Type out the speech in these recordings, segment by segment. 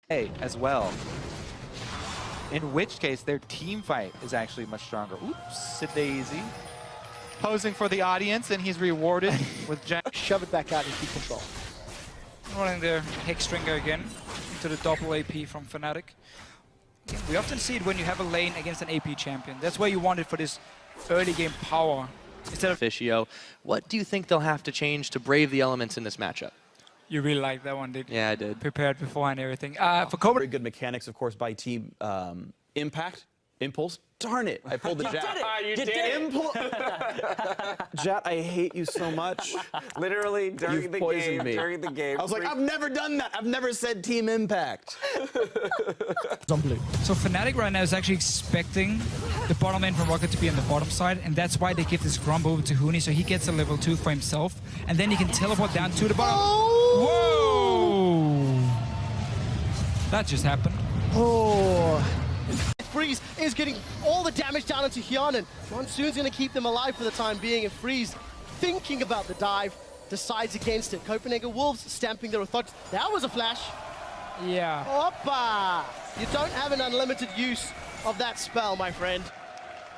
as well. In which case, their team fight is actually much stronger. Oops, Daisy. Posing for the audience, and he's rewarded with Jack. Shove it back out and keep control. Running the Hexstringer again into the double AP from Fnatic. We often see it when you have a lane against an AP champion. That's where you want it for this early game power. Instead of Officio, what do you think they'll have to change to brave the elements in this matchup? You really like that one, did you? Yeah, I did. Prepared beforehand and everything. For Cobra, Very good mechanics, of course, by Team Impact. Impulse. Darn it! I pulled the Jat. You did it! Jat, I hate you so much. Literally during You've the poisoned game. me. During the game. I was like, I've never done that. I've never said Team Impact. On blue. so Fnatic right now is actually expecting the bottom lane from Rocket to be on the bottom side, and that's why they give this Grump over to Huni, so he gets a level 2 for himself, and then he can teleport down to the bottom. Whoa! That just happened. Oh. Freeze is getting all the damage down into Hyanan. Monsoon's going to keep them alive for the time being, and Freeze, thinking about the dive, decides against it. Copenhagen Wolves stamping their authority. That was a flash. Yeah. Oppa! You don't have an unlimited use of that spell, my friend.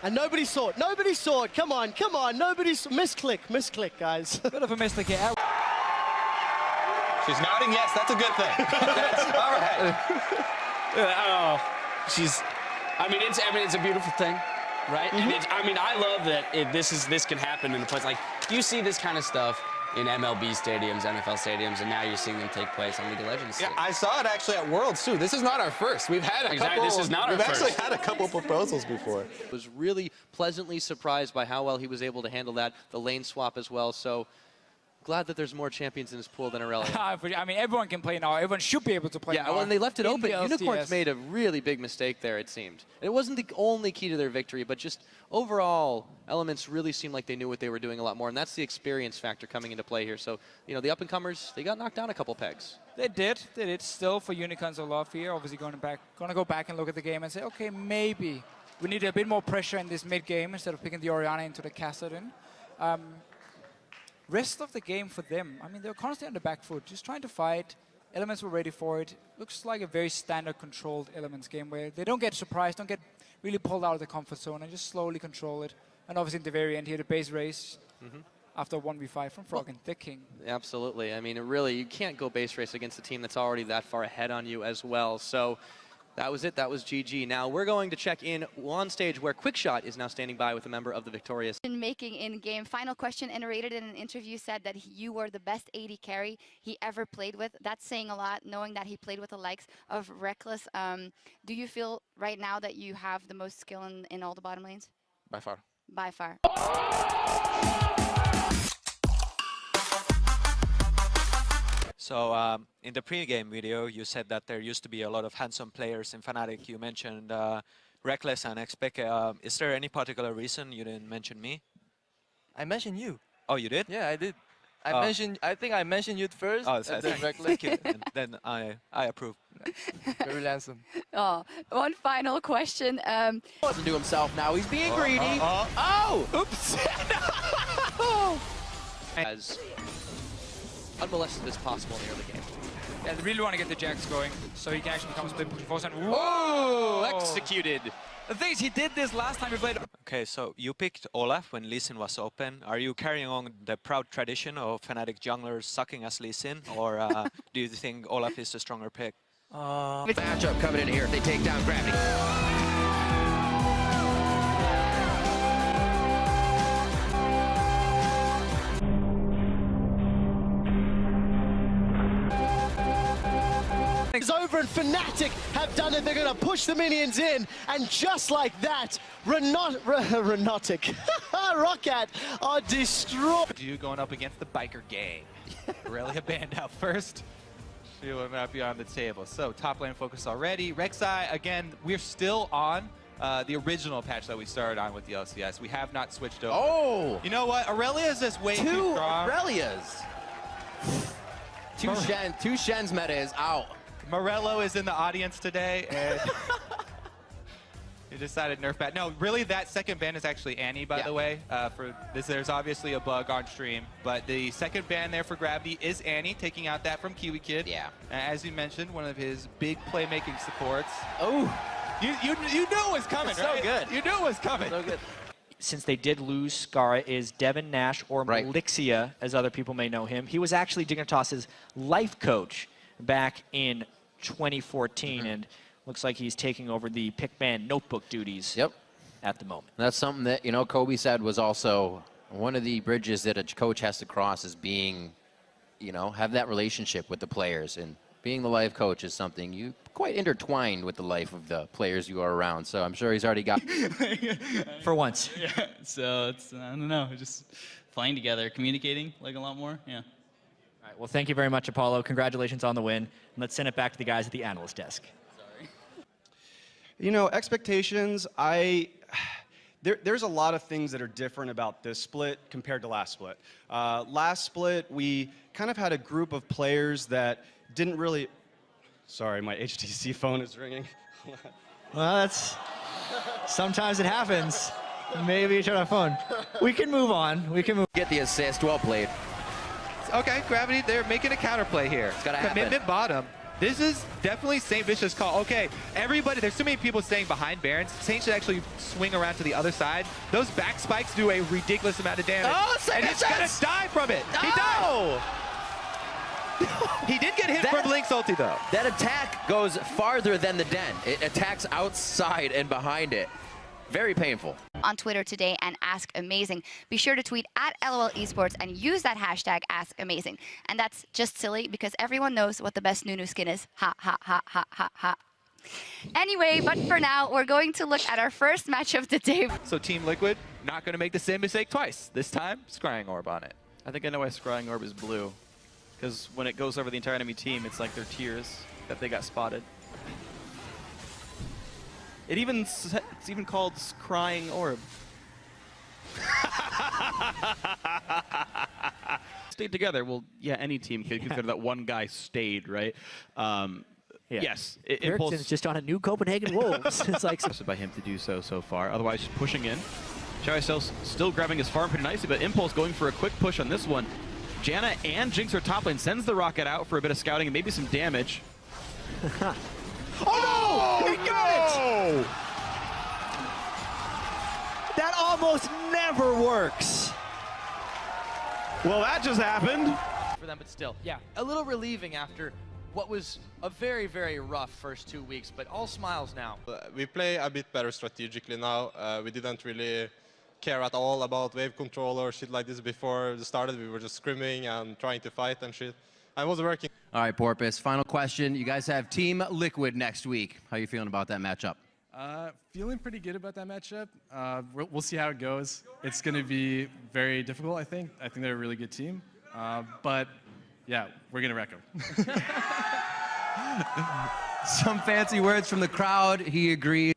And nobody saw it. Nobody saw it. Come on, come on. Nobody saw. Misclick, misclick, guys. Bit of a mistake here. She's nodding yes, that's a good thing. All right. it's a beautiful thing, right? And it's, I love that this can happen in a place like you see this kind of stuff in MLB stadiums, NFL stadiums, and now you're seeing them take place on League of Legends. Yeah, I saw it actually at Worlds too. This is not our first. We've had a couple. This is not our We've first. actually had a couple proposals before. Was really pleasantly surprised by how well he was able to handle that, the lane swap as well. So glad that there's more champions in this pool than Aurelia. I mean, everyone can play now. Everyone should be able to play now. Yeah, when they left it in open, the Unicorns LCS. made a really big mistake there, it seemed. It wasn't the only key to their victory, but just overall, Elements really seemed like they knew what they were doing a lot more, and that's the experience factor coming into play here. So, the up-and-comers, they got knocked down a couple pegs. They did. Still for Unicorns a lot here. Obviously going to go back and look at the game and say, okay, maybe we need a bit more pressure in this mid game instead of picking the Orianna into the Kassadin. Rest of the game for them, they were constantly on the back foot, just trying to fight. Elements were ready for it. Looks like a very standard controlled Elements game where they don't get surprised, don't get really pulled out of the comfort zone, and just slowly control it. And obviously in the very end here, the base race after 1v5 from Frog and Thick King. Absolutely. You can't go base race against a team that's already that far ahead on you as well. So that was it. That was GG. Now we're going to check in on stage where Quickshot is now standing by with a member of the Victorious. Making in-game. Final question, narrated in an interview, said that you were the best AD carry he ever played with. That's saying a lot, knowing that he played with the likes of Reckless. Do you feel right now that you have the most skill in all the bottom lanes? By far. By far. So in the pre-game video, you said that there used to be a lot of handsome players in Fnatic. You mentioned Reckless and Xpeke. Is there any particular reason you didn't mention me? I mentioned you. Oh, you did? Yeah, I did. I think I mentioned you first. Oh, and then Reckless. thank you. And then I approve. Very handsome. Oh, one final question. Wants to do himself now. He's being greedy. Oh! Oops! As unmolested as possible in the early game. Yeah, they really want to get the Jax going, so he can actually become a split push force. And Oh! Executed! The thing is, he did this last time we played. Okay, so you picked Olaf when Lee Sin was open. Are you carrying on the proud tradition of Fnatic junglers sucking as Lee Sin, or do you think Olaf is the stronger pick? Matchup coming in here. They take down Gravity. It's over, and Fnatic have done it. They're going to push the minions in, and just like that, Renotic, Roccat are destroyed. You going up against the biker gang. Aurelia banned out first. She will not be on the table. So top lane focus already. Rek'Sai, again, we're still on the original patch that we started on with the LCS. We have not switched over. Oh! You know what? Aurelia is just way too strong. Aurelias. Two Shen's meta is out. Morello is in the audience today, and He decided nerf bat. No, really, that second ban is actually Annie, by the way. For this, there's obviously a bug on stream, but the second ban there for Gravity is Annie, taking out that from Kiwi Kid. Yeah. As you mentioned, one of his big playmaking supports. Oh, You knew it was coming, so right? good. You knew it was coming. so good. Since they did lose Skara, is Devin Nash, or Right. Malixia, as other people may know him. He was actually Dignitas's life coach back in 2014, and looks like he's taking over the Pickman notebook duties at the moment. That's something that, you know, Kobe said was also one of the bridges that a coach has to cross is being, you know, have that relationship with the players. And being the life coach is something you quite intertwined with the life of the players you are around. So I'm sure he's already got. For once. Yeah, so it's, I don't know, just playing together, communicating like a lot more, yeah. All right, well, thank you very much, Apollo. Congratulations on the win. And let's send it back to the guys at the analyst desk. You know, expectations, there's a lot of things that are different about this split compared to last split. Last split, we kind of had a group of players that didn't really... Sorry, my HTC phone is ringing. Well, that's... Sometimes it happens. Maybe you turn on phone. We can move on. We can move. Get the assist. Well played. Okay, Gravity, they're making a counterplay here. It's gotta happen. Commitment bottom. This is definitely St. Vicious call. Okay, everybody, there's too many people staying behind Barons. Saint should actually swing around to the other side. Those back spikes do a ridiculous amount of damage. Oh, and he's gonna die from it. He died. He did get hit from Link's ulti though. That attack goes farther than the den. It attacks outside and behind it. Very painful. On Twitter today and Ask Amazing. Be sure to tweet at LOL Esports and use that hashtag Ask Amazing. And that's just silly because everyone knows what the best Nunu skin is. Ha ha ha ha ha ha. Anyway, but for now, we're going to look at our first match of the day. So Team Liquid not going to make the same mistake twice. This time, Scrying Orb on it. I think I know why Scrying Orb is blue. Because when it goes over the entire enemy team, it's like their tears that they got spotted. It's even called Scrying Orb. Stayed together. Well, yeah, any team can consider that one guy stayed, right? Yes. Impulse just on a new Copenhagen Wolves. It's like by him to do so far. Otherwise, just pushing in. Xiaoxiao still grabbing his farm pretty nicely, but Impulse going for a quick push on this one. Janna and Jinx are top lane, sends the rocket out for a bit of scouting and maybe some damage. Oh no! He got it! That almost never works. Well, that just happened. For them, but still, a little relieving after what was a very, very rough first 2 weeks, but all smiles now. We play a bit better strategically now. We didn't really care at all about wave control or shit like this before it started. We were just scrimming and trying to fight and shit. I was working. All right, Porpoise, final question. You guys have Team Liquid next week. How are you feeling about that matchup? Feeling pretty good about that matchup. We'll see how it goes. It's going to be very difficult, I think. I think they're a really good team. But, yeah, we're going to wreck them. Some fancy words from the crowd. He agreed.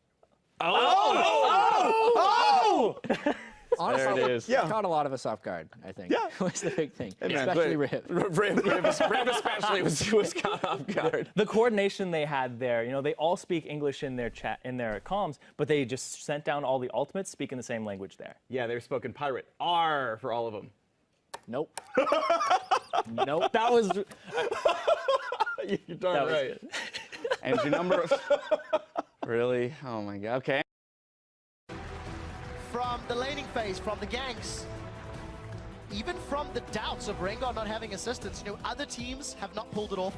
Honestly, There it is. yeah. Caught a lot of us off guard, I think. Yeah. Was the big thing. Hey, man, especially but Riv. Riv especially was caught off guard. The coordination they had there, you know, they all speak English in their chat, in their comms, but they just sent down all the ultimates speaking the same language there. Yeah, they were spoken pirate. R for all of them. Nope. Nope. That was. You're darn right. Entry number. Really? Oh my god. Okay. From the laning phase, from the ganks, even from the doubts of Rengar not having assistance, you know, other teams have not pulled it off.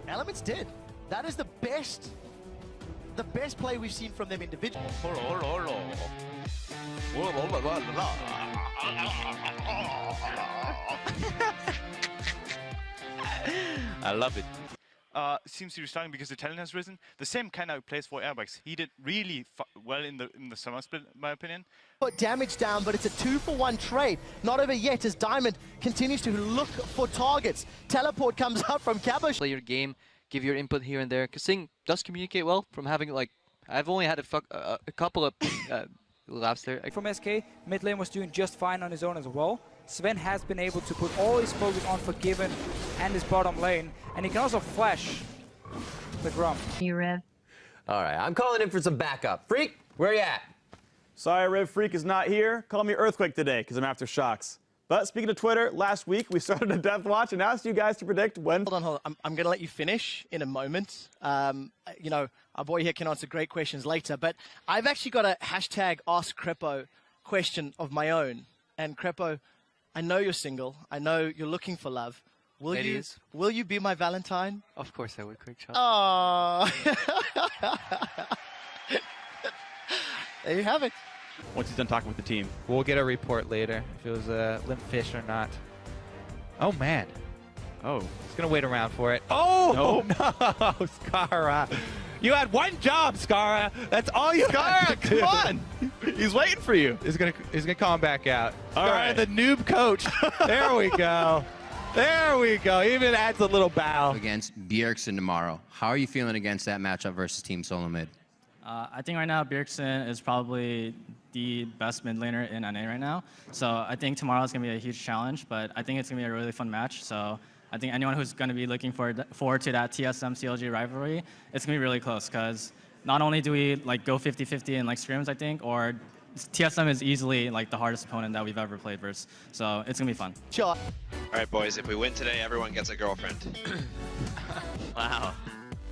Elements did. That is the best play we've seen from them individually. I love it. Seems to be starting because the talent has risen. The same kind of plays for Airbags. He did really well in the summer split, in my opinion. Put damage down, but it's a 2-for-1 trade. Not over yet as Diamond continues to look for targets. Teleport comes out from Caboche. Play your game, give your input here and there. Because Sing does communicate well from having, like, I've only had a couple of laps there. From SK, mid lane was doing just fine on his own as well. Sven has been able to put all his focus on Forgiven and his bottom lane, and he can also flash the Grump. You, Rev. All right, I'm calling in for some backup. Freak, Where you at? Sorry, Riv Freak is not here. Call me Earthquake today, because I'm after shocks. But speaking of Twitter, last week we started a death watch and asked you guys to predict when. Hold on. I'm going to let you finish in a moment. You know, our boy here can answer great questions later, but I've actually got a hashtag Ask Crepo question of my own. And Crepo, I know you're single. I know you're looking for love. Will you be my Valentine? Of course I would, quick shot. Oh. There you have it. Once he's done talking with the team. We'll get a report later if it was a limp fish or not. Oh, man. Oh. He's going to wait around for it. Oh, no, Scarra. You had one job, Scarra. That's all you had to do. Come on. He's waiting for you. He's gonna call him back out. All right. The noob coach. There we go. There we go. Even adds a little bow. Against Bjergsen tomorrow. How are you feeling against that matchup versus Team Solo Mid? I think right now Bjergsen is probably the best mid laner in NA right now. So I think tomorrow is going to be a huge challenge, but I think it's going to be a really fun match. So I think anyone who's going to be looking forward to that TSM-CLG rivalry, it's going to be really close because not only do we like go 50-50 in like scrims, I think, or TSM is easily like the hardest opponent that we've ever played versus. So it's going to be fun. Sure. All right, boys, if we win today, everyone gets a girlfriend. Wow.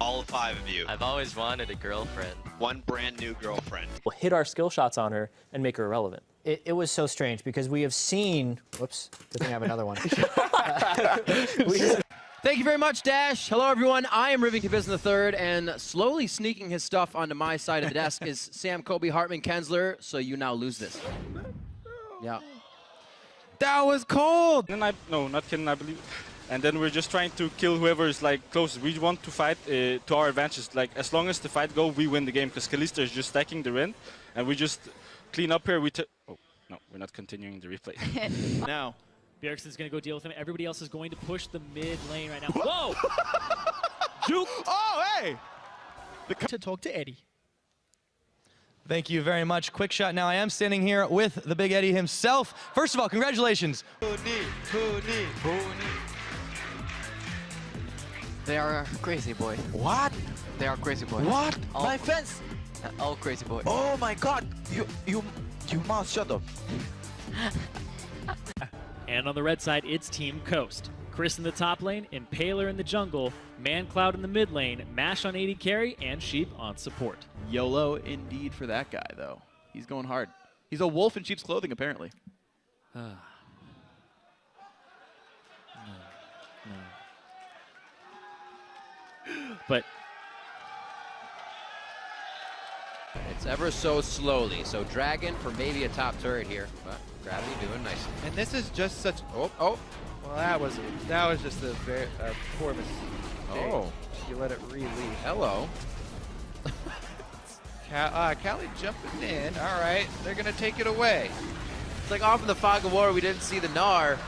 All 5 of you. I've always wanted a girlfriend. One brand new girlfriend. We'll hit our skill shots on her and make her irrelevant. It was so strange because we have seen. Whoops, good thing I have another one. Thank you very much, Dash. Hello, everyone. I am Rivington Business III, and slowly sneaking his stuff onto my side of the desk is Sam Kobe Hartman Kensler, so you now lose this. Yeah. That was cold. No, not kidding, I believe. And then we're just trying to kill whoever is like closest. We want to fight to our advantage. Like as long as the fight goes, we win the game. Because Kalista is just stacking the win, and we just clean up here. Oh no, we're not continuing the replay. Now, Bjergsen's going to go deal with him. Everybody else is going to push the mid lane right now. Whoa! Juke! Oh, hey! To talk to Eddie. Thank you very much. Quick shot. Now I am standing here with the Big Eddie himself. First of all, congratulations. They are crazy boy. What? They are crazy boy. What? My fence. All crazy boy. Oh my God! You must shut up. And on the red side, it's Team Coast. Chris in the top lane, Impaler in the jungle, ManCloud in the mid lane, Mash on AD carry, and Sheep on support. YOLO indeed for that guy, though. He's going hard. He's a wolf in sheep's clothing, apparently. But it's ever so slowly. So Dragon for maybe a top turret here, but Gravity doing nicely. And this is just such. Oh. Well, that was just a very poor mistake. Oh. You let it release. Hello. Callie jumping in. All right, they're gonna take it away. It's like off in the fog of war, we didn't see the Gnar.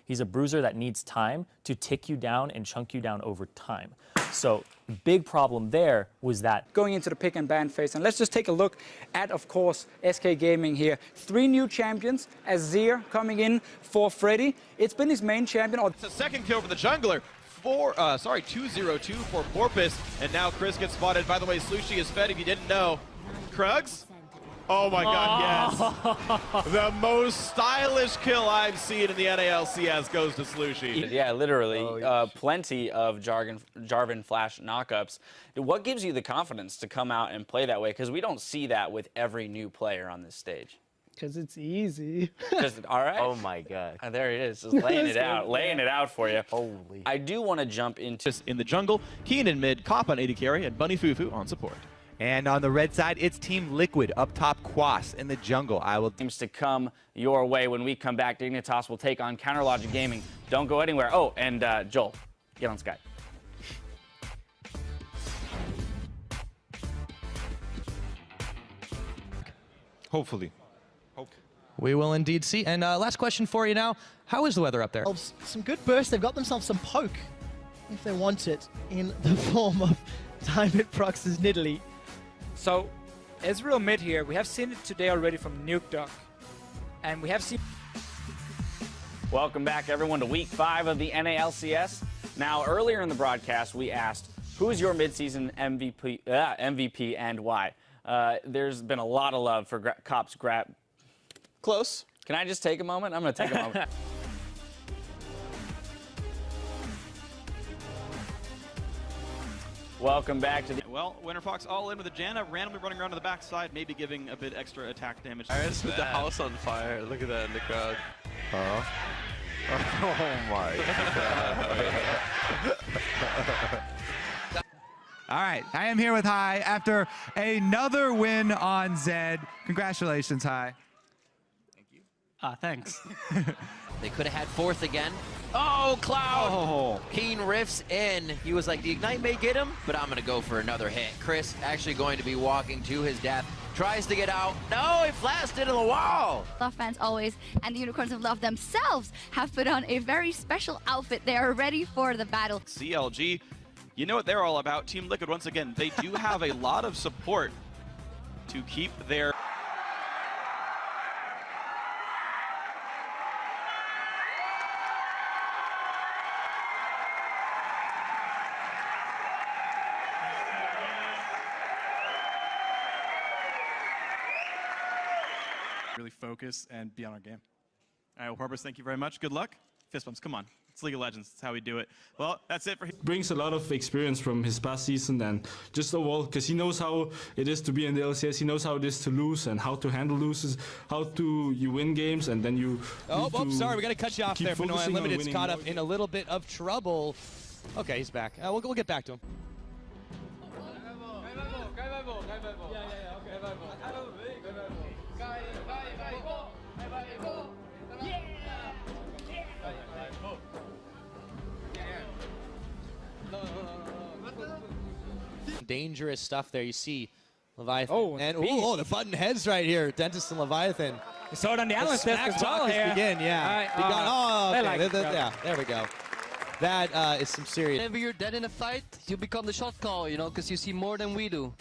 He's a bruiser that needs time to tick you down and chunk you down over time. So the big problem there was that going into the pick and ban phase. And let's just take a look at, of course, SK Gaming here. 3 new champions, Azir coming in for Freddy. It's been his main champion. It's a second kill for the jungler. 2-0-2 for Porpoise. And now Chris gets spotted. By the way, Slushy is fed if you didn't know. Krugs? Oh my God, yes. The most stylish kill I've seen in the NALCS goes to Slushy. Yeah, literally. Plenty of Jarvan Flash knockups. What gives you the confidence to come out and play that way? Because we don't see that with every new player on this stage. Because it's easy. All right. Oh my God. There he is, just laying it out for you. Holy. I do want to jump into in the jungle, Keen in mid, Cop on AD carry, and Bunny Fufu on support. And on the red side, it's Team Liquid up top, Quas in the jungle. Teams to come your way when we come back. Dignitas will take on Counterlogic Gaming. Don't go anywhere. Oh, and Joel, get on Skype. Hopefully. We will indeed see. And last question for you now. How is the weather up there? Some good bursts. They've got themselves some poke, if they want it, in the form of Diamond Prox's Nidalee. So, Ezreal mid here. We have seen it today already from Nukeduck. And we have seen... Welcome back, everyone, to Week 5 of the NALCS. Now, earlier in the broadcast, we asked, who's your midseason MVP and why? there's been a lot of love for Cops grab. Close. Can I just take a moment? I'm going to take a moment. Welcome back to the... Well, Winterfox all in with a Janna, randomly running around to the backside, maybe giving a bit extra attack damage. Iris with the house on fire. Look at that in the crowd. Huh? Oh my god. All right, I am here with Hai after another win on Zed. Congratulations, Hai. Thanks. They could have had fourth again. Oh, Cloud! Oh. Keen riffs in. He was like, the Ignite may get him, but I'm going to go for another hit. Chris actually going to be walking to his death. Tries to get out. No, he flashed into the wall. Love fans always, and the Unicorns of Love themselves have put on a very special outfit. They are ready for the battle. CLG, you know what they're all about. Team Liquid, once again, they do have a lot of support to keep their... Really focus and be on our game. All right, well, Purpose, thank you very much. Good luck. Fist bumps, come on. It's League of Legends. That's how we do it. Well, that's it for him. Brings a lot of experience from his past season and just overall, because he knows how it is to be in the LCS. He knows how it is to lose and how to handle losses, how to you win games and then you. Sorry, we got to cut you off there. But no, focusing on Unlimited's winning. caught up in a little bit of trouble. Okay, he's back. We'll get back to him. Dangerous stuff there. You see Leviathan. The button heads right here. Dentist and Leviathan. We saw it on the analyst desk as well here. Begin, yeah. There we go. That is some serious. Whenever you're dead in a fight, you become the shot caller, you know, because you see more than we do.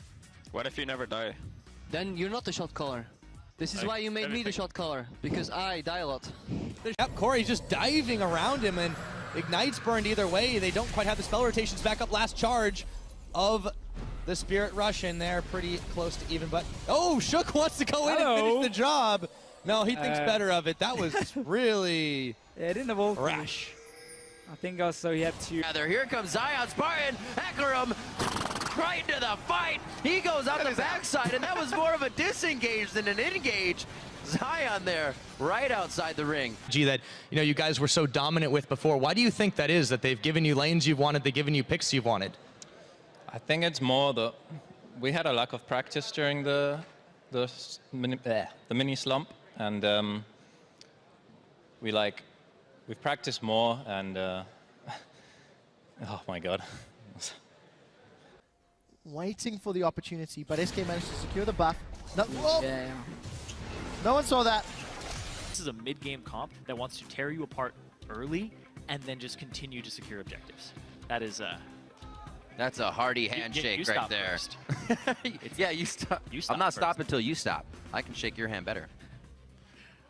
What if you never die? Then you're not the shot caller. This is why you made me the shot caller, because I die a lot. Yep, Corey's just diving around him, and Ignite's burned either way. They don't quite have the spell rotations back up. Last charge of the Spirit Rush in there, pretty close to even, but Shook wants to go in and finish the job. No, he thinks better of it. That was really rash. I think also he had to... Here comes Zion Spartan, Hecarim, right into the fight. He goes out the backside, and that was more of a disengage than an engage. Zion there, right outside the ring. That, you guys were so dominant with before. Why do you think that is, that they've given you lanes you've wanted, they've given you picks you've wanted? I think it's more we had a lack of practice during the mini slump, and we've practiced more, and oh my god. Waiting for the opportunity, but SK managed to secure the buff. No, no one saw that. This is a mid-game comp that wants to tear you apart early and then just continue to secure objectives. That is That's a hearty handshake you right there. Yeah, you stop. I'm not stopping until you stop. I can shake your hand better.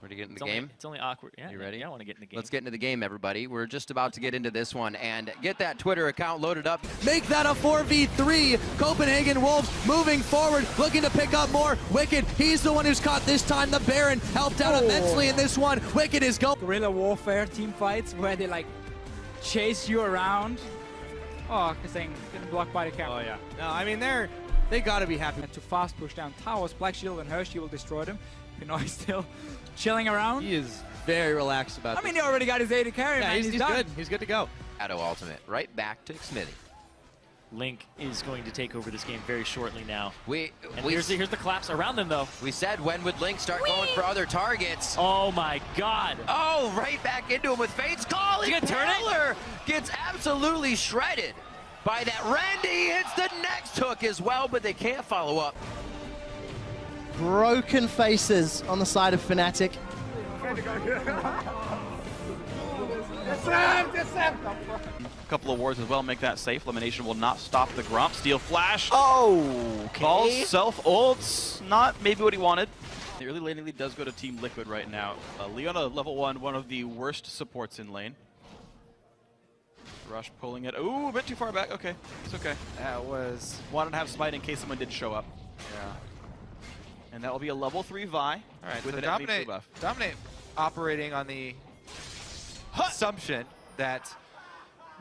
Ready to get in the game? It's only awkward. Yeah, you ready? I want to get in the game. Let's get into the game, everybody. We're just about to get into this one and get that Twitter account loaded up. Make that a 4v3. Copenhagen Wolves moving forward, looking to pick up more. Wicked, he's the one who's caught this time. The Baron helped out immensely in this one. Wicked is going. Guerrilla warfare team fights where they like chase you around. Oh, this thing getting blocked by the camera. Oh yeah. No, I mean they gotta be happy. To fast push down towers, Black Shield and Hershey will destroy them. Pinoy still chilling around. He is very relaxed about I mean, he already got his AD carry, yeah, man. he's done. good. He's good to go. Addo ultimate, right back to Smithy. Link is going to take over this game very shortly now. Here's the collapse around them, though. We said, when would Link start going for other targets? Oh my god. Oh, right back into him with Fate's Call. Taylor gets absolutely shredded by that. Randy hits the next hook as well, but they can't follow up. Broken faces on the side of Fnatic. A couple of wards as well make that safe. Elimination will not stop the Gromp. Steel Flash. Okay. Balls self ults. Not maybe what he wanted. The early laning lead does go to Team Liquid right now. Leona, level 1, one of the worst supports in lane. Rush pulling it. Ooh, a bit too far back. Okay, it's okay. That was wanted to have smite in case someone did show up. Yeah. And that will be a level 3 Vi. All right, with so an MVP buff. Dominate operating on the assumption that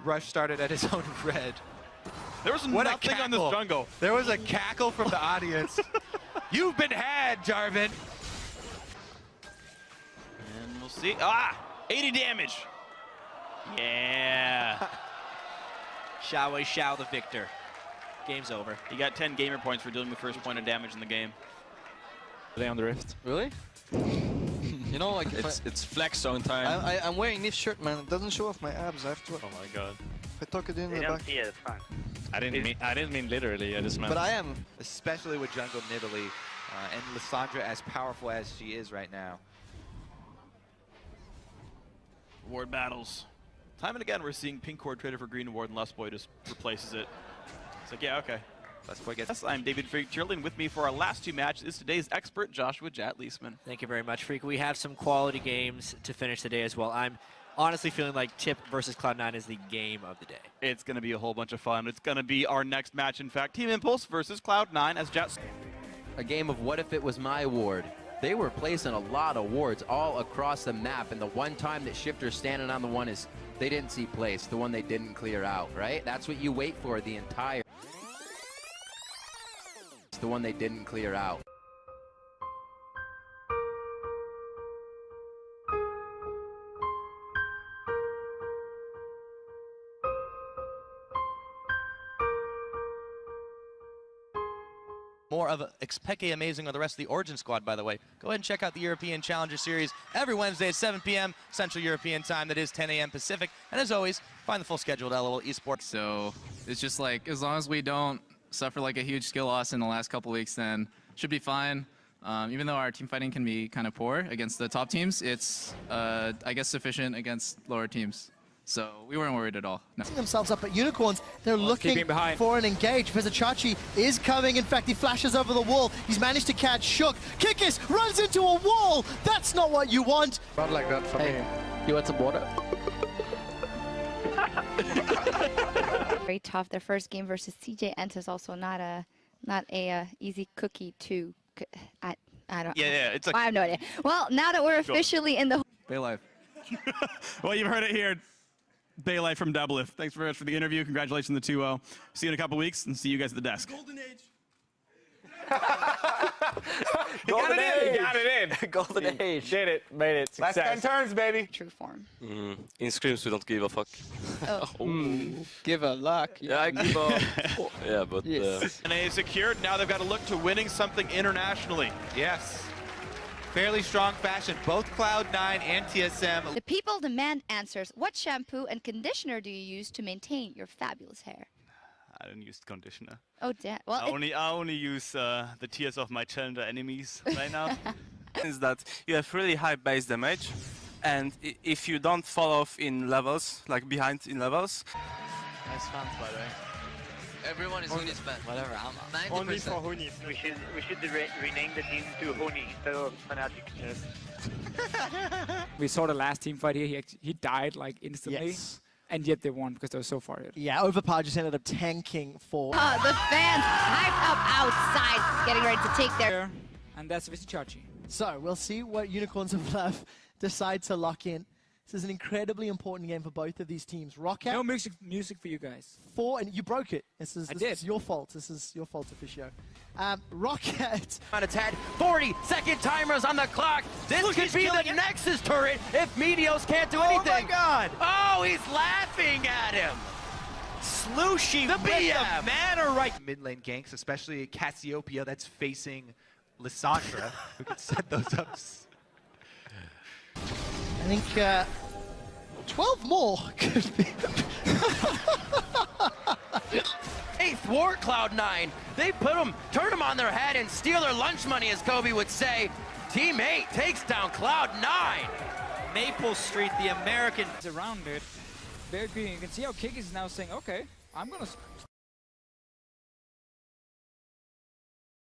Rush started at his own red. There was What a nothing on this cackle. jungle. There was a cackle from the audience. You've been had, Jarvan. And we'll see. 80 damage. Yeah. Shao Wei Shao the victor. Game's over. He got 10 gamer points for doing the first point of damage in the game. Play on the Rift. Really? You know, like It's flex zone time. I'm wearing this shirt, man. It doesn't show off my abs. I have to. Oh my god. I tuck it in They the don't back. see it, it's fine. I didn't mean literally. I just meant. But I am. Especially with jungle Nidalee and Lissandra as powerful as she is right now. Ward battles. Time and again, we're seeing pink cord traded for green ward, and Lustboy just replaces it. It's like, yeah, okay. Lustboy gets. Yes, I'm David Freak Cheerleading. With me for our last 2 matches is today's expert, Joshua Jat Leesman. Thank you very much, Freak. We have some quality games to finish the day as well. I'm honestly feeling like Tip versus Cloud9 is the game of the day. It's going to be a whole bunch of fun. It's going to be our next match, in fact. Team Impulse versus Cloud9 as Jat. A game of what if it was my ward. They were placing a lot of wards all across the map, and the one time that Shifter's standing on the one is they didn't see place, the one they didn't clear out, right? That's what you wait for the entire. It's the one they didn't clear out. More of Xpeke Amazing on the rest of the Origin squad, by the way. Go ahead and check out the European Challenger Series every Wednesday at 7 p.m. Central European Time. That is 10 a.m. Pacific. And as always, find the full schedule at LOL Esports. So it's just like, as long as we don't suffer like a huge skill loss in the last couple weeks, then should be fine. Even though our team fighting can be kind of poor against the top teams, it's, I guess, sufficient against lower teams. So we weren't worried at all. No. Themselves up at Unicorns. They're looking keeping behind. for an engage. Vizicachi is coming. In fact, he flashes over the wall. He's managed to catch Shook. Kikis runs into a wall. That's not what you want. Not like that for me. You want some water? Very tough. Their first game versus CJ Ent is also not a easy cookie to. I don't. Yeah, it's a. I have no idea. Well, now that we're officially in the. Baylife. Well, you've heard it here. Baylife from Doublelift. Thanks very much for the interview. Congratulations on the 2-0. See you in a couple weeks, and see you guys at the desk. Golden Age. Golden Age. Got it in. Golden Age. Did it. Made it. Success. Last 10 turns, baby. True form. In scrims, we don't give a fuck. Oh. Give a luck. Yeah, I give a. Yeah, but. Yes. And they secured. Now they've got to look to winning something internationally. Yes. Fairly strong fashion. Both Cloud9 and TSM. The people demand answers. What shampoo and conditioner do you use to maintain your fabulous hair? I don't use conditioner. Oh, damn. Well, I only use the tears of my challenger enemies right now. Is that you have really high base damage, and if you don't fall off in levels, like behind in levels. Nice fans, by the way. Everyone is Huni's fan. Whatever, I'm 90%. only for Huni. We should rename the team to Huni instead of Fnatic. We saw the last team fight here. He died like instantly. Yes. And yet they won because they were so far ahead. Yeah, Overpower just ended up tanking for. the fans hyped up outside, getting ready to take their. And that's Vizicachi. So we'll see what Unicorns of Love decide to lock in. This is an incredibly important game for both of these teams. Rocket. No music for you guys. 4, and you broke it. This is your fault. This is your fault, Officio. Rocket. On its head, 40-second timers on the clock. This could be the Nexus turret if Meteos can't do anything. Oh my God! Oh, he's laughing at him. Slooshy The with the BM. mana right. Mid lane ganks, especially Cassiopeia that's facing Lissandra, who can set those up. I think 12 more could be. They thwart Cloud9. They turn them on their head and steal their lunch money, as Kobe would say. Team 8 takes down Cloud9. Maple Street, the American. It's around it. Very green. You can see how Kikis is now saying, okay, I'm going to.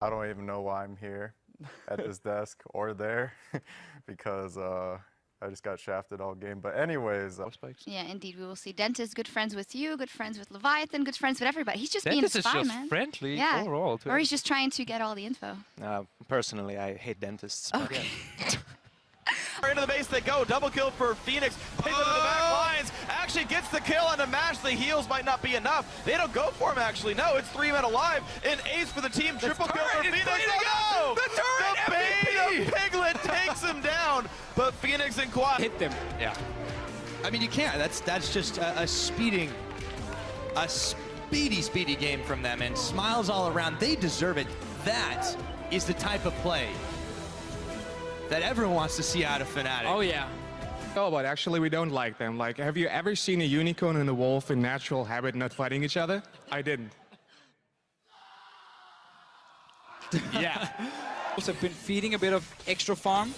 I don't even know why I'm here at this desk or there because I just got shafted all game. But anyways. Yeah, indeed. We will see. Dentist, good friends with you, good friends with Leviathan, good friends with everybody. He's just Dentist being is a spy, just man. friendly Yeah. overall. Or he's just trying to get all the info. Personally, I hate dentists. but Okay. Into the base they go. Double kill for Phoenix. Pivot to the back lines. Actually gets the kill on the match. The heals might not be enough. They don't go for him, actually. No, it's 3 men alive. An ace for the team. Triple kill for Phoenix. No! The turret The Bane of Piglet takes him down. But Phoenix and Quad hit them. Yeah. I mean, you can't. That's just a speedy game from them, and smiles all around. They deserve it. That is the type of play that everyone wants to see out of Fnatic. Oh, yeah. Oh, but actually we don't like them. Like, have you ever seen a unicorn and a wolf in natural habit not fighting each other? I didn't. Yeah. Also been feeding a bit of extra farm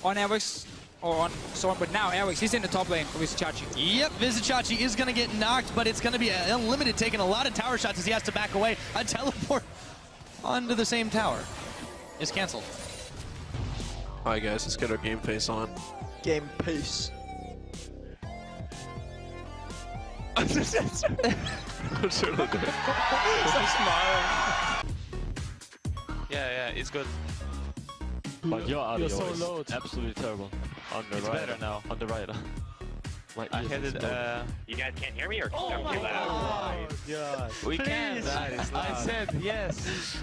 on Airwix or on Storm, but now Airwix, he's in the top lane for Vizicsacsi. Yep, Vizicsacsi is going to get knocked, but it's going to be unlimited, taking a lot of tower shots as he has to back away. A teleport onto the same tower is canceled. Alright guys, let's get our game face on. Game pace. I'm sure they'll do it. Stop smiling. Yeah, it's good. But your audio so is low. absolutely terrible. On the It's right. better now. On the right. My I ears had is it. low. You guys can't hear me, or Oh I'm my too loud? God. We can. Please. I said yes.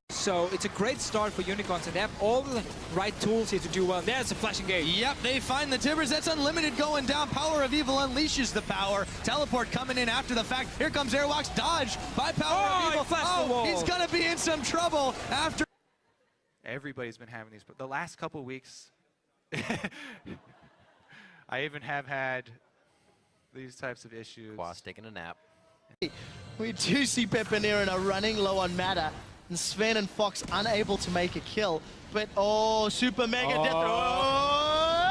So it's a great start for Unicorns, and they have all the right tools here to do well. There's a flashing gate. Yep, they find the Timbers. That's unlimited going down. Power of Evil unleashes the power. Teleport coming in after the fact. Here comes Airwalks. Dodge by Power of Evil. Oh, he's going to be in some trouble after. Everybody's been having these, but the last couple weeks, I even have had these types of issues. Quas taking a nap. We do see Peppinera running low on mana, and Sven and Fox unable to make a kill. But oh, super mega death. Oh!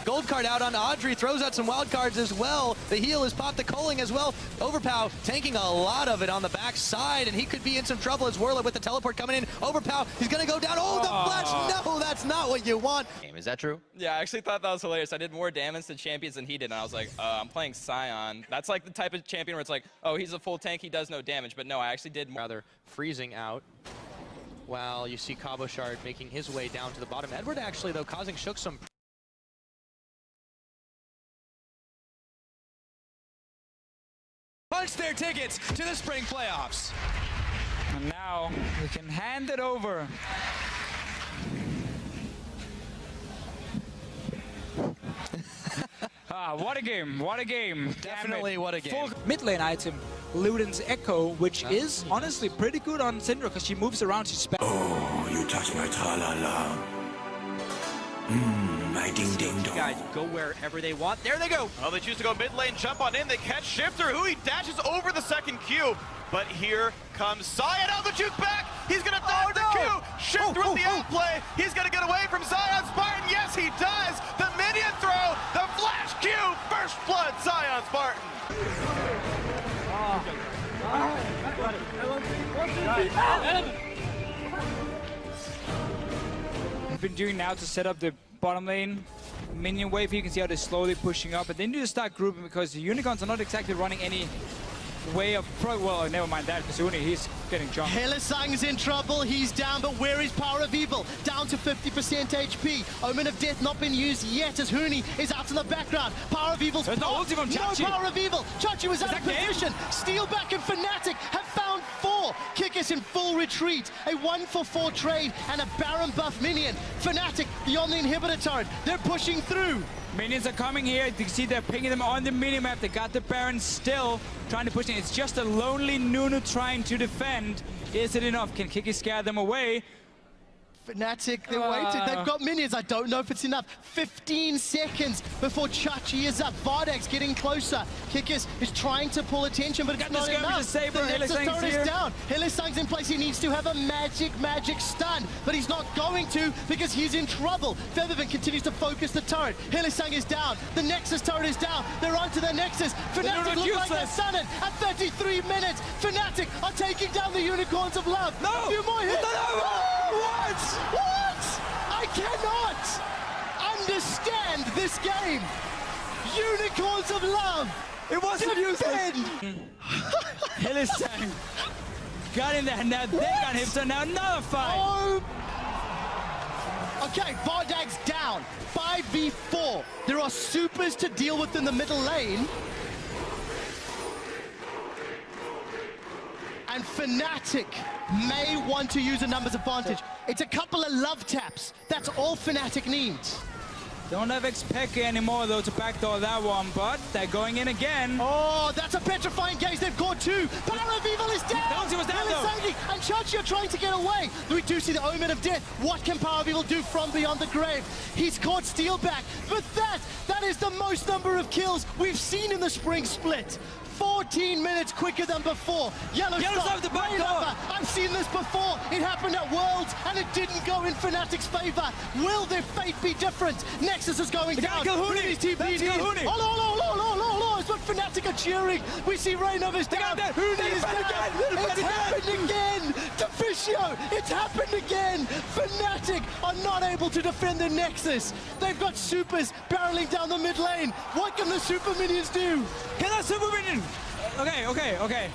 Gold card out on Audrey, throws out some wild cards as well. The heal is popped, the culling as well. Overpow taking a lot of it on the back side, and he could be in some trouble as Werla with the teleport coming in. Overpow, he's gonna go down. Oh, the flash, no, that's not what you want. Is that true? Yeah, I actually thought that was hilarious. I did more damage to champions than he did, and I was like, I'm playing Sion. That's like the type of champion where it's like, oh, he's a full tank, he does no damage. But no, I actually did more. Rather freezing out. While you see Cabochard making his way down to the bottom. Edward actually, though, causing Shook some... Punch their tickets to the spring playoffs. And now we can hand it over. What a game, what a game. Definitely what a game. Full mid lane item, Luden's Echo, which is honestly pretty good on Syndra because she moves around, she's Oh, you touch my tra-la-la. My ding-ding-dong. Guys go wherever they want. There they go. Oh, they choose to go mid lane, jump on in. They catch Shifter, who he dashes over the second cube. But here comes Zion. Oh, the juke back. He's going to dodge the Q. Shifter with the outplay. He's going to get away from Zion Spartan. Yes, he does. The minion throw. The flash Q. First blood, Zion Spartan. We've been doing now to set up the bottom lane minion wave. You can see how they're slowly pushing up, but they need to start grouping because the Unicorns are not exactly running any way of well, never mind that. Kasuni, he's getting jumped. Hylissang's in trouble, he's down, but where is Power of Evil? Down to 50% HP. Omen of Death not been used yet as Huni is out in the background. Power of Evil's There's no ulti from Chachi. No Power of Evil. Chachi was out of position. Steelback and Fnatic have found 4. Kikis in full retreat. A 1-for-4 trade and a Baron buff minion. Fnatic beyond the inhibitor turret. They're pushing through. Minions are coming here. You can see they're pinging them on the minimap. They got the Baron still trying to push in. It's just a lonely Nunu trying to defend. Is it enough? Can Kiki scare them away? Fnatic, they're waiting. They've got minions. I don't know if it's enough. 15 seconds before Chachi is up. Vardak's getting closer. Kikis is trying to pull attention, but it's not enough. Saber. The Nexus Hylissang's turret here. is down. Hylissang's in place. He needs to have a magic stun, but he's not going to because he's in trouble. Featherman continues to focus the turret. Hylissang is down. The Nexus turret is down. They're onto the Nexus. Fnatic look like they're stunning at 33 minutes. Fnatic are taking down the Unicorns of Love. No! A few more hits. What? What? cannot understand this game. Unicorns of Love. It wasn't defend. Hylissang got in there. Now they got him. So now another fight. Oh. Okay, Vardag's down. 5v4. There are supers to deal with in the middle lane. And Fnatic may want to use a numbers advantage. It's a couple of love taps. That's all Fnatic needs. Don't have Xpeke anymore, though, to backdoor that one, but they're going in again. Oh, that's a petrifying gaze. They've got two. Power of Evil is down. Donzi was down, though. And Chachi are trying to get away. We do see the Omen of Death. What can Power of Evil do from beyond the grave? He's caught Steel back, but that is the most number of kills we've seen in the spring split. 14 minutes quicker than before. Yellowstar, the back door. I've seen this before. It happened at Worlds, and it didn't go in Fnatic's favor. Will their fate be different? Nexus is going down. Hooney's TP. Oh, it's what Fnatic are cheering. We see Reignovus down. Hooney is again. It's happened again. Deficio, it's happened again. Fnatic are not able to defend the Nexus. They've got supers barreling down the mid lane. What can the super minions do? Can that super minion? Okay.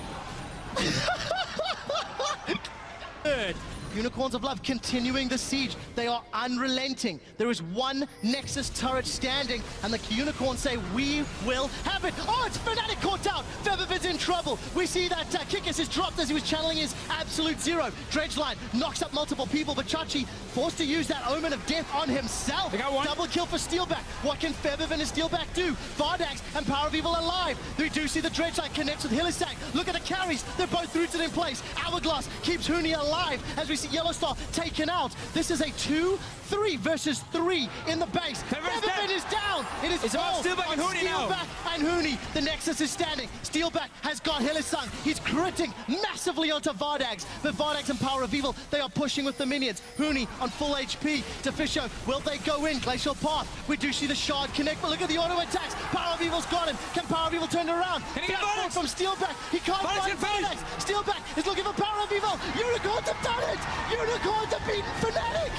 Good. Unicorns of Love continuing the siege. They are unrelenting. There is one Nexus turret standing, and the Unicorns say, we will have it. Oh, it's Fnatic caught out. Febiven's in trouble. We see that Kikis is dropped as he was channeling his Absolute Zero. Dredgeline knocks up multiple people, but Chachi forced to use that Omen of Death on himself. They got one. Double kill for Steelback. What can Febiven and Steelback do? Vardax and Power of Evil alive. We do see the Dredgeline connects with Hylissang. Look at the carries. They're both rooted in place. Hourglass keeps Huni alive as we see Yellowstar taken out. This is a 2-3 versus 3 in the base. Febiven is down. It is all Steelback and Huni now. Steelback and Huni. The Nexus is standing. Steelback has got Hylissang. He's critting massively onto Vardax. But Vardax and Power of Evil, they are pushing with the minions. Huni on full HP. Deficio, will they go in? Glacial Path. We do see the Shard connect, but look at the auto attacks. Power of Evil's got him. Can Power of Evil turn it around? Can he get Vardax? From Steelback. He can't find Vardax. Steelback is looking for Power of Evil. Unicorns have done it. Unicorns have beaten Fnatic.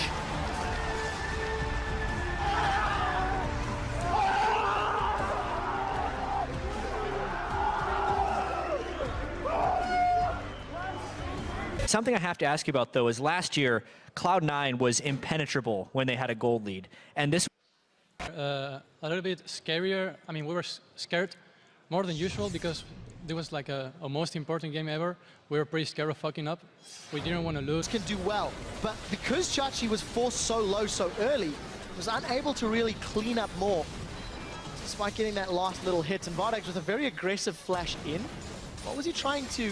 Something I have to ask you about, though, is last year, Cloud9 was impenetrable when they had a gold lead. And this... a little bit scarier. I mean, we were scared more than usual because it was like a most important game ever. We were pretty scared of fucking up. We didn't want to lose. Can do well, but because Chachi was forced so low so early, was unable to really clean up more, despite getting that last little hit. And Vardax with a very aggressive flash in. What was he trying to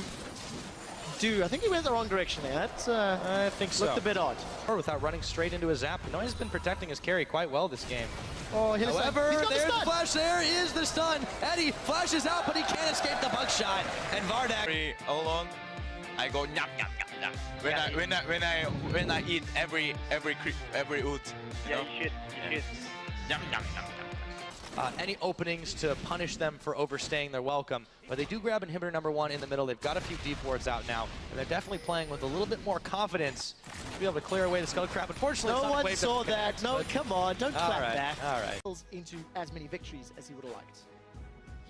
do? I think he went the wrong direction there. That I think so. Looked a bit odd. Without running straight into his zap. Noise has been protecting his carry quite well this game. Oh, however, there's the flash. There is the stun. Eddie flashes out, but he can't escape the buckshot. And Vardax. All along, I go nyam nyam nyam nyam. When I eat every ult. You know? Shit. Nyam nyam nyam nyam. Any openings to punish them for overstaying their welcome, but they do grab inhibitor number 1 in the middle. They've got a few deep wards out now, and they're definitely playing with a little bit more confidence to be able to clear away the Skull Crab. Unfortunately, No one saw that. No, come on, don't clap that. All right. Into as many victories as he would have liked.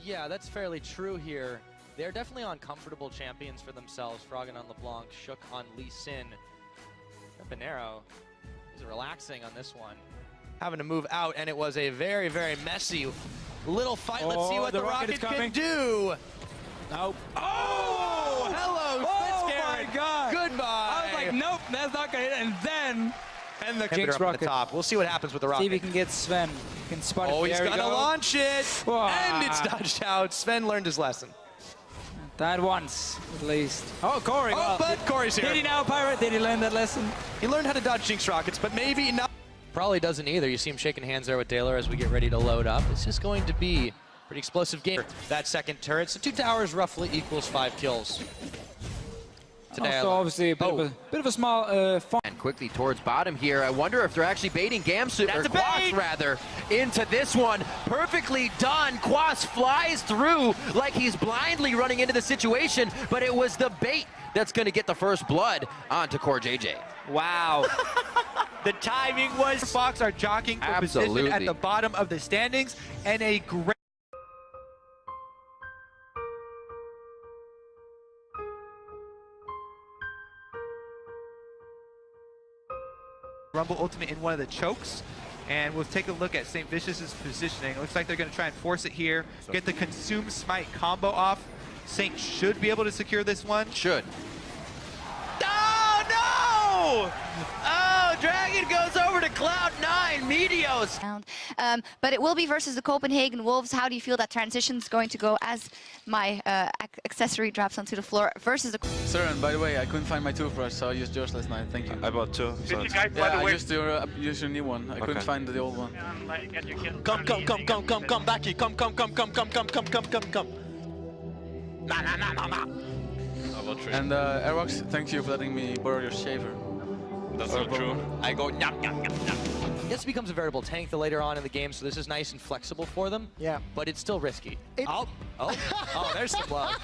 Yeah, that's fairly true here. They're definitely uncomfortable champions for themselves. Froggen on LeBlanc, Shook on Lee Sin. Pinero is relaxing on this one. Having to move out, and it was a very, very messy little fight. Let's see what the Rocket can do. Nope. Oh, hello, my God. Goodbye. I was like, nope, that's not gonna hit. And then, and the Jinx Jinx up at Rocket. the top. We'll see what happens with the Rocket. See if we can get Sven. He can spot it. Oh, he's There we gonna go. launch it, Wow. and it's dodged out. Sven learned his lesson. That once, at least. Oh, Corey. Oh, well, but Corey's here. Did he now, Pirate? Did he learn that lesson? He learned how to dodge Jinx Rockets, but maybe not. Probably doesn't either. You see him shaking hands there with Taylor as we get ready to load up. It's just going to be a pretty explosive game. That second turret, so 2 towers roughly equals 5 kills. Today, also, obviously, a bit of a small and quickly towards bottom here. I wonder if they're actually baiting Gamsu, or Quas rather, into this one. Perfectly done. Quas flies through like he's blindly running into the situation, but it was the bait that's going to get the first blood onto Core JJ. Wow. The timing was... Fox are jockeying for position at the bottom of the standings, and a great... Rumble Ultimate in one of the chokes. And we'll take a look at St. Vicious's positioning. It looks like they're going to try and force it here, get the Consume Smite combo off. Saint should be able to secure this one. Should. Oh, no! Oh, Dragon goes over to Cloud9, Meteos. But it will be versus the Copenhagen Wolves. How do you feel that transition's going to go as my accessory drops onto the floor versus the... Sir, and by the way, I couldn't find my toothbrush, so I used yours last night. Thank you. I bought two. So I used your new one. I couldn't find the old one. Come, Baki. Come. Nah. And Aerox, thank you for letting me borrow your shaver. That's so true. I go nyam. This becomes a variable tank later on in the game, so this is nice and flexible for them. Yeah. But it's still risky. Oh, there's some love.